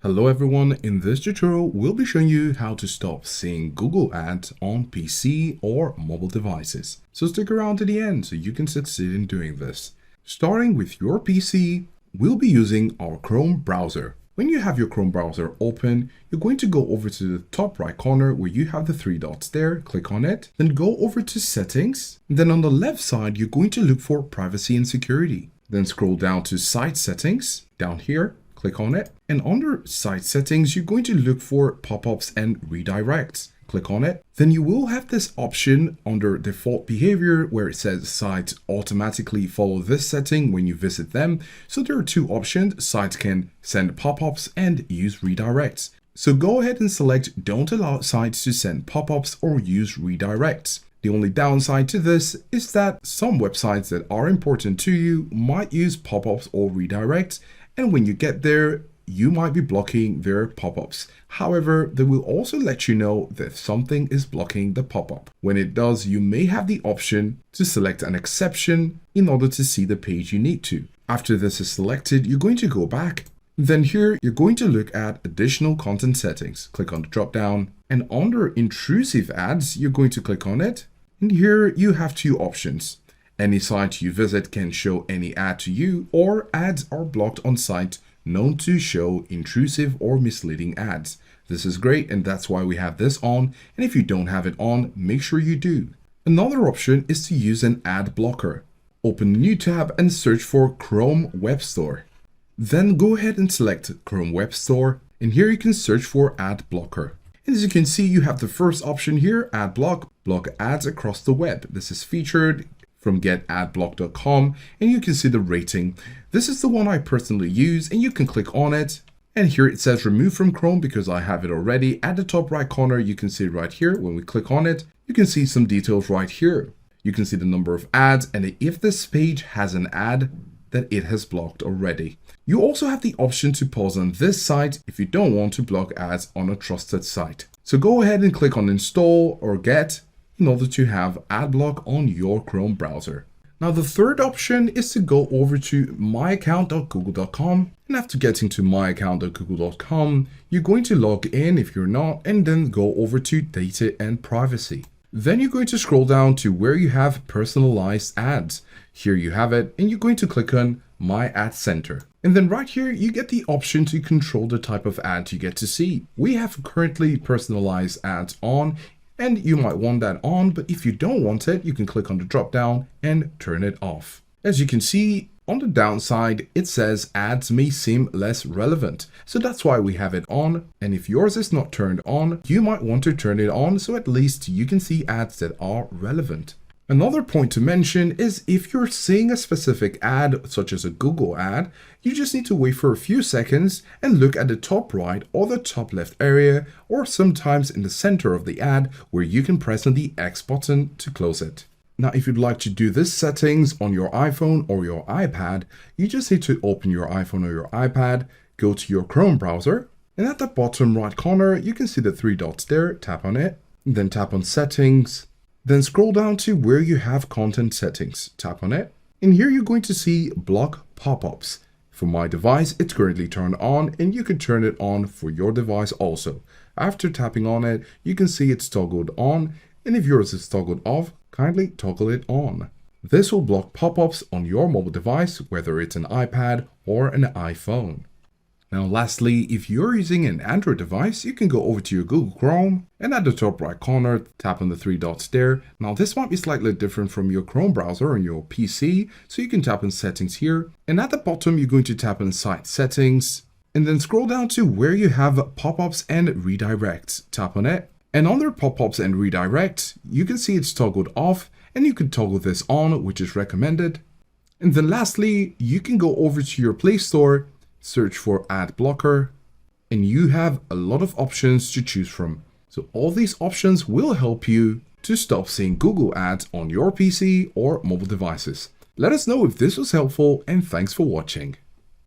Hello everyone, in this tutorial we'll be showing you how to stop seeing Google ads on PC or mobile devices. So stick around to the end so you can succeed in doing this. Starting with your PC, we'll be using our Chrome browser. When you have your Chrome browser open, you're going to go over to the top right corner where you have the three dots there, click on it, then go over to settings. Then on the left side, you're going to look for privacy and security. Then scroll down to site settings down here. Click on it, and under site settings, you're going to look for pop-ups and redirects. Click on it. Then you will have this option under default behavior where it says sites automatically follow this setting when you visit them. So there are two options. Sites can send pop-ups and use redirects. So go ahead and select don't allow sites to send pop-ups or use redirects. The only downside to this is that some websites that are important to you might use pop-ups or redirects. And when you get there, you might be blocking their pop-ups. However, they will also let you know that something is blocking the pop-up. When it does, you may have the option to select an exception in order to see the page you need to. After this is selected, you're going to go back. Then here, you're going to look at additional content settings. Click on the drop down, and under intrusive ads, you're going to click on it. And here you have two options. Any site you visit can show any ad to you, or ads are blocked on site known to show intrusive or misleading ads. This is great, and that's why we have this on. And if you don't have it on, make sure you do. Another option is to use an ad blocker. Open a new tab and search for Chrome Web Store. Then go ahead and select Chrome Web Store, and here you can search for ad blocker. And as you can see, you have the first option here, ad block ads across the web. This is featured from getadblock.com, and you can see the rating. This is the one I personally use, and you can click on it. And here it says remove from Chrome because I have it already. At the top right corner, you can see right here, when we click on it, you can see some details right here. You can see the number of ads, and if this page has an ad that it has blocked already. You also have the option to pause on this site if you don't want to block ads on a trusted site. So go ahead and click on install or get in order to have ad block on your Chrome browser. Now the third option is to go over to myaccount.google.com, and after getting to myaccount.google.com, you're going to log in if you're not, and then go over to data and privacy. Then you're going to scroll down to where you have personalized ads. Here you have it, and you're going to click on My Ad Center. And then right here, you get the option to control the type of ads you get to see. We have currently personalized ads on, and you might want that on, but if you don't want it, you can click on the drop down and turn it off. As you can see, on the downside, it says ads may seem less relevant. So that's why we have it on. And if yours is not turned on, you might want to turn it on so at least you can see ads that are relevant. Another point to mention is if you're seeing a specific ad, such as a Google ad, you just need to wait for a few seconds and look at the top right or the top left area, or sometimes in the center of the ad where you can press on the X button to close it. Now, if you'd like to do this settings on your iPhone or your iPad, you just need to open your iPhone or your iPad, go to your Chrome browser, and at the bottom right corner, you can see the three dots there, tap on it, then tap on settings. Then scroll down to where you have content settings, tap on it, and here you're going to see block pop-ups. For my device, it's currently turned on, and you can turn it on for your device also. After tapping on it, you can see it's toggled on, and if yours is toggled off, kindly toggle it on. This will block pop-ups on your mobile device, whether it's an iPad or an iPhone. Now lastly, if you're using an Android device, you can go over to your Google Chrome, and at the top right corner, tap on the three dots there. Now this might be slightly different from your Chrome browser on your PC, so you can tap on settings here, and at the bottom you're going to tap on site settings, and then scroll down to where you have pop-ups and redirects, tap on it, and under pop-ups and redirects, you can see it's toggled off, and you can toggle this on, which is recommended. And then lastly, you can go over to your Play Store, search for ad blocker, and you have a lot of options to choose from. So all these options will help you to stop seeing Google ads on your PC or mobile devices. Let us know if this was helpful, and thanks for watching.